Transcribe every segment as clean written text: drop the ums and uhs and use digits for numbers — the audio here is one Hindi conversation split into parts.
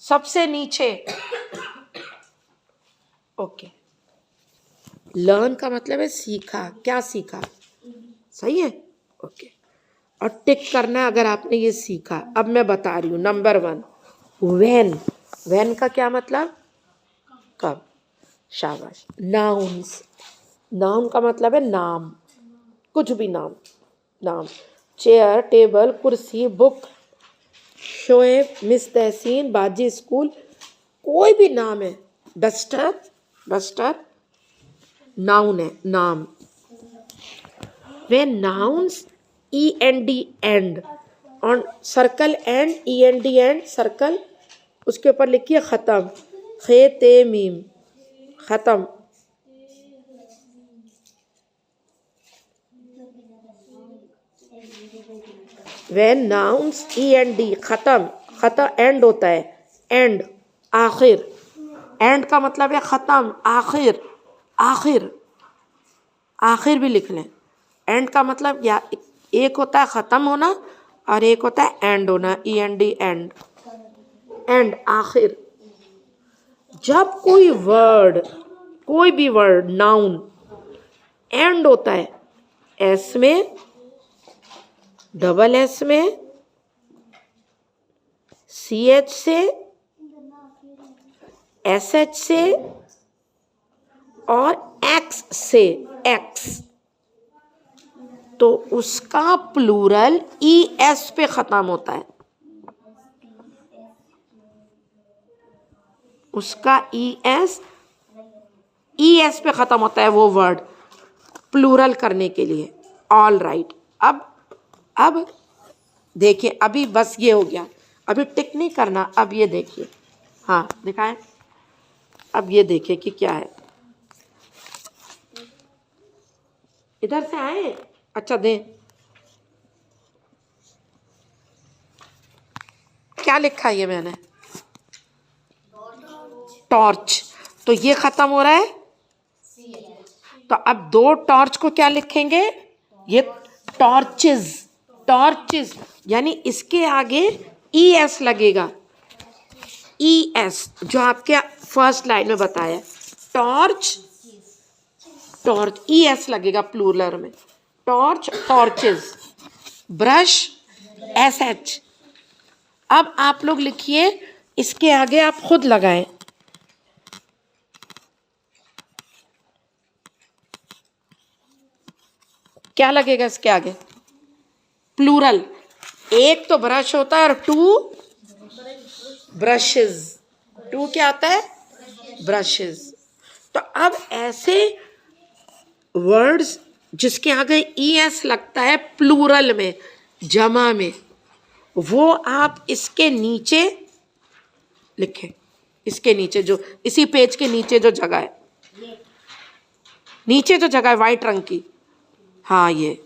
सबसे नीचे। ओके, लर्न का मतलब है सीखा, क्या सीखा, सही है। ओके, और टिक करना अगर आपने ये सीखा। अब मैं बता रही हूँ, नंबर 1 व्हेन। व्हेन का क्या मतलब, कब, शाबाश। नाउन्स, नाउन का मतलब है नाम, कुछ भी नाम, नाम। चेयर, टेबल, कुर्सी, बुक, शोएब, मिस तहसीन, बाजी, स्कूल, कोई भी नाम है। डस्टर, डस्टर नाउन है, नाम। When nouns END end on circle and END end circle, उसके ऊपर लिखिए ख़त्म, खे ते मीम, ख़त्म। When nouns END ख़त्म, ख़त्म एंड होता है, एंड आखिर। एंड का मतलब है ख़त्म, आखिर, आखिर, आखिर भी लिख लें। एंड का मतलब या एक होता है ख़त्म होना और एक होता है एंड होना, END एंड, एंड आखिर। जब कोई वर्ड, कोई भी वर्ड नाउन एंड होता है, एस में, डबल एस में, CH से, SH से और एक्स से, एक्स, तो उसका प्लूरल ES पे ख़त्म होता है। उसका ES पे ख़त्म होता है वो वर्ड, प्लूरल करने के लिए। All right. अब देखिए, अभी बस ये हो गया, अभी टिक नहीं करना। अब ये देखिए, हाँ दिखाएं। अब ये देखिए कि क्या है। इधर से आए, अच्छा दें। क्या लिखा है ये मैंने, टॉर्च, तो ये खत्म हो रहा है। तो अब 2 टॉर्च को क्या लिखेंगे, ये टॉर्चेस, टॉर्चेस, यानी इसके आगे ES लगेगा, ES, जो आपके फर्स्ट लाइन में बताया, टॉर्च, टॉर्च, ES लगेगा प्लूरल में, टॉर्च, टॉर्चेस। Brush, SH। अब आप लोग लिखिए, इसके आगे आप खुद लगाएं, क्या लगेगा इसके आगे, प्लूरल। एक तो ब्रश होता है और 2 ब्रशेस, 2 क्या होता है, ब्रशेस। तो अब ऐसे वर्ड्स जिसके आगे ES लगता है प्लूरल में, जमा में, वो आप इसके नीचे लिखें। इसके नीचे जो, इसी पेज के नीचे जो जगह है, नीचे जो जगह है वाइट रंग की, हाँ ये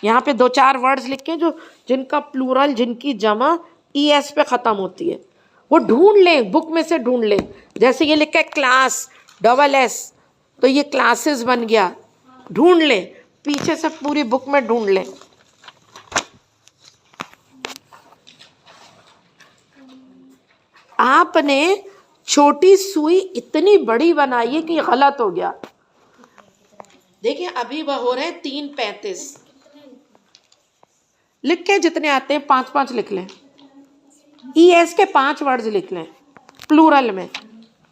यहाँ पे 2-4 वर्ड्स लिखे जो, जिनका प्लूरल, जिनकी जमा ES पे ख़त्म होती है, वो ढूंढ लें, बुक में से ढूंढ लें। जैसे ये लिखा है क्लास, डबल S, तो ये क्लासेस बन गया, ढूंढ लें, पीछे से पूरी बुक में ढूंढ लें। आपने छोटी सुई इतनी बड़ी बनाई है कि गलत हो गया। देखिए अभी वह हो रहे हैं 3:35, लिख के जितने आते हैं 5-5 लिख लें, ES के 5 वर्ड्स लिख लें प्लूरल में।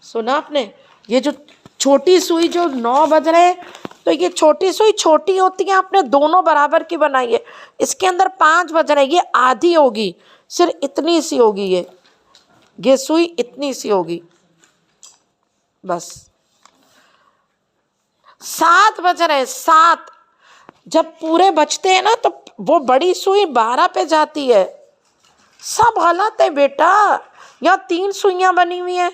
सुना आपने, ये जो छोटी सुई जो 9 बज रहे हैं, तो ये छोटी सुई छोटी होती है, आपने दोनों बराबर की बनाई है, इसके अंदर 5 बज रहे हैं, ये आधी होगी, सिर्फ इतनी सी होगी, ये सुई इतनी सी होगी बस। 7 बज रहे हैं, 7, जब पूरे बचते हैं ना तो वो बड़ी सुई 12 पे जाती है। सब गलत है बेटा, यहाँ 3 सुइयां बनी हुई हैं।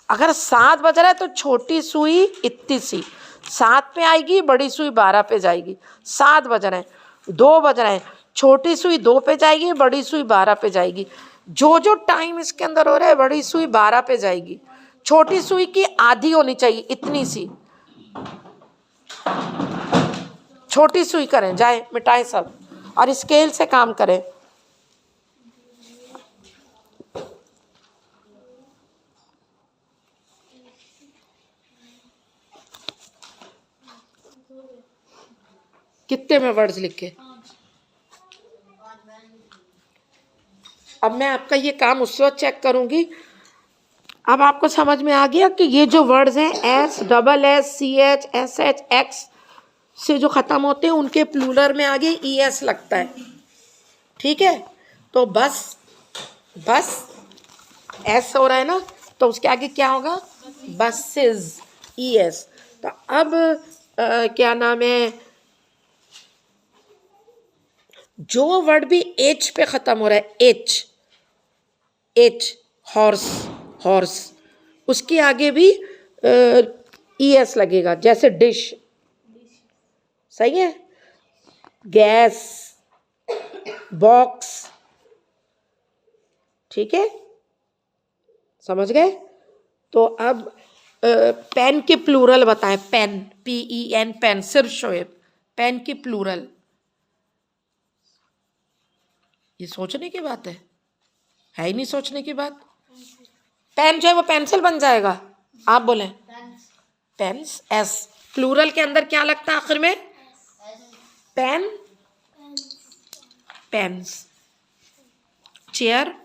अगर 7 बज रहा है तो छोटी सुई इतनी सी 7 पे आएगी, बड़ी सुई 12 पे जाएगी। 7 बज रहे हैं, 2 बज रहे हैं, छोटी सुई 2 पे जाएगी, बड़ी सुई 12 पे जाएगी। जो जो टाइम इसके अंदर हो रहा है, बड़ी सुई 12 पे जाएगी, छोटी सुई की आधी होनी चाहिए, इतनी सी छोटी सुई करें, जाए मिटाए सब और स्केल से काम करें। कितने में वर्ड्स लिखे? अब मैं आपका ये काम उस वक्त चेक करूंगी। अब आपको समझ में आ गया कि ये जो वर्ड्स हैं S, double S, C H, S H, X से जो खत्म होते हैं उनके प्लूरल में आगे ई एस लगता है। ठीक है, तो बस एस हो रहा है ना, तो उसके आगे क्या होगा? Buses, E S. तो अब क्या नाम है, जो वर्ड भी एच पे खत्म हो रहा है, एच, हॉर्स, उसके आगे भी ई एस लगेगा। जैसे डिश, सही है, गैस, बॉक्स, ठीक है, समझ गए? तो अब पेन के प्लूरल बताएं। पेन, PEN, पेन, सिर्फ शोएब, पेन की प्लूरल। ये सोचने की बात है ही नहीं सोचने की बात। पेन जो है वो पेंसिल बन जाएगा। आप बोले पेन्स, एस। प्लूरल के अंदर क्या लगता है आखिर में? Pen, pens. Chair,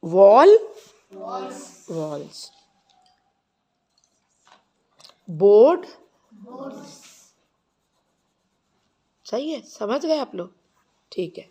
walls. Board, सही है, समझ गए आप लोग? ठीक है।